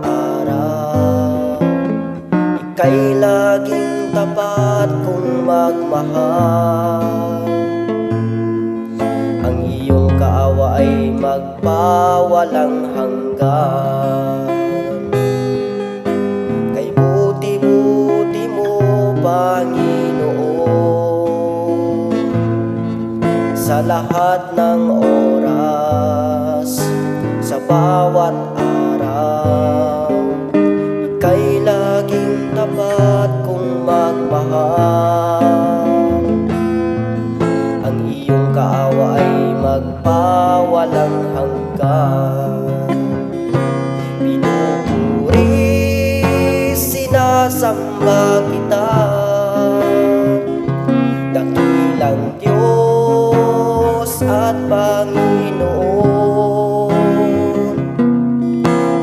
araw. Ika'y laging tapat kong magmahal. Ang iyong kaawa ay magpawalang hanggan. Kay buti-buti mo, Panginoon, sa lahat ng oras, sa bawat araw. Ika'y laging tapat kong magmahal. Ang iyong kaawa ay magpawalang hanggan. Pinupuri, sinasamba kita, dakilang Diyos at Panginoon.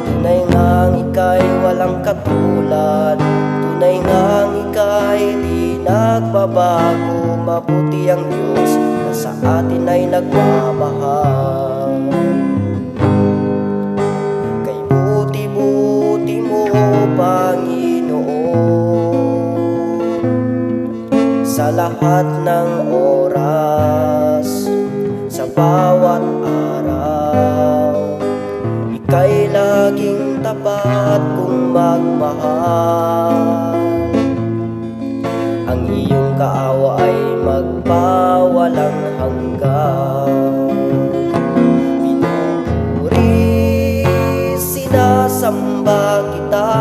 Tunay ngang ika'y walang katulad, tunay ngang ika'y di nagbabago. Mabuti ang Diyos na sa atin ay nagmamahal. Kay buti-buti mo, Panginoon, sa lahat ng oras, sa bawat araw. Ika'y laging tapat kong magmahal. Ang iyong kaawa ay magpawalang hanggan. Pinupuri, sinasamba kita,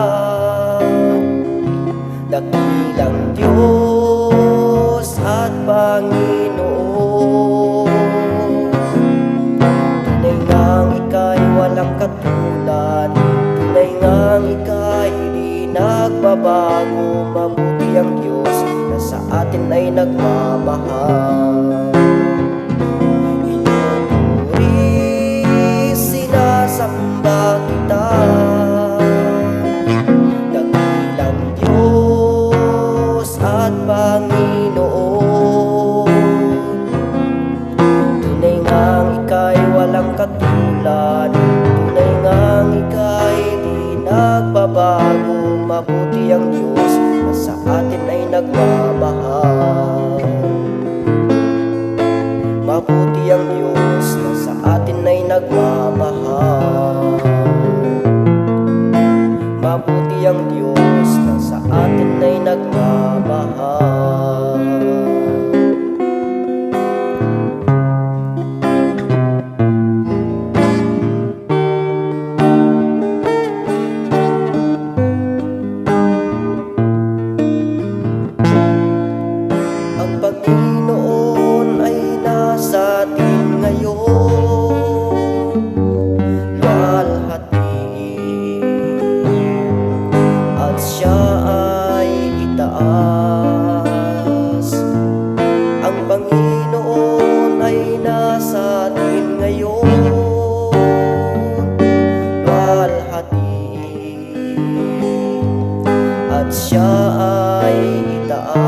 dakilang Diyos at Panginoon. Tunay ngang ika'y walang katulad, tunay ngang ika'y di nagbabago. Mabuti ang Diyos na sa atin ay nagmamahal. Pinupuri, sinasamba kita, dakilang Diyos at Panginoon. Tunay ngang ika'y walang katulad, tunay ngang ika'y di nagbabago. Mabuti ang Diyos na sa atin ay nagmamahal. Mabuti ang Diyos na sa atin ay nagmamahal. Mabuti ang Diyos na sa atin ay nagmamahal. Ang Panginoon ay nasa atin ngayon, luwalhatiin, at siya ay itaas. Ang Panginoon ay nasa atin ngayon, luwalhatiin, at siya ay itaas.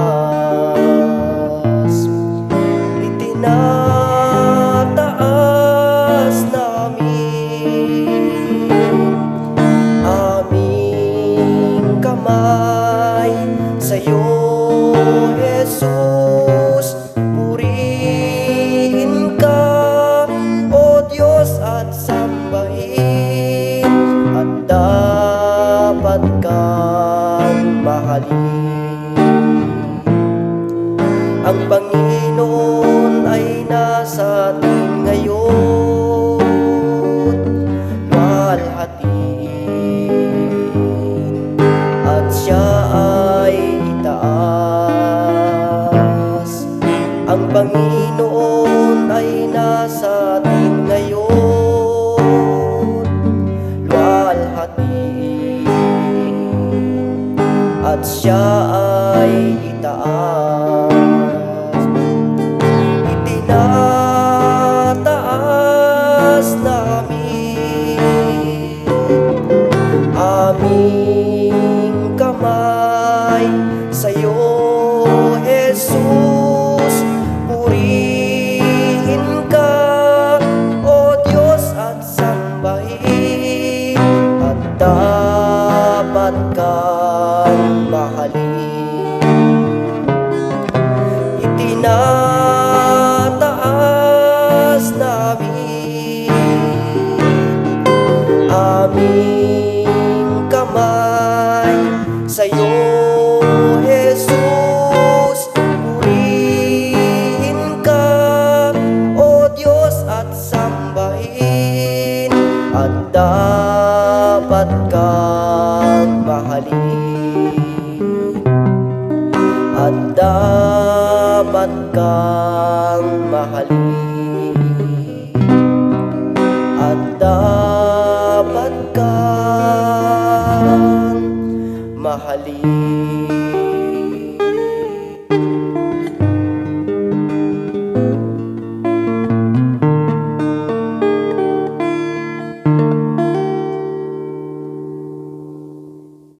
Itinataas namin aming kamay sa'yo, Jesus. Purihin ka, O Diyos, at sambahin, at dapat kang mahalin. Ang Panginoon ay nasa atin ngayon, luwalhatiin, at siya ay itaas. Ang Panginoon ay nasa atin ngayon, luwalhatiin, at siya ay itaas. Itinataas namin aming kamay sa'yo, Jesus. Purihin ka, O Diyos, at sambahin, at dapat kang mahalin. Itinataas namin aming kamay sa'yo, Jesus. Purihin ka, O Diyos, at sambahin, at dapat kang mahalin, at dapat kang mahalin, at dapat kang mahalin.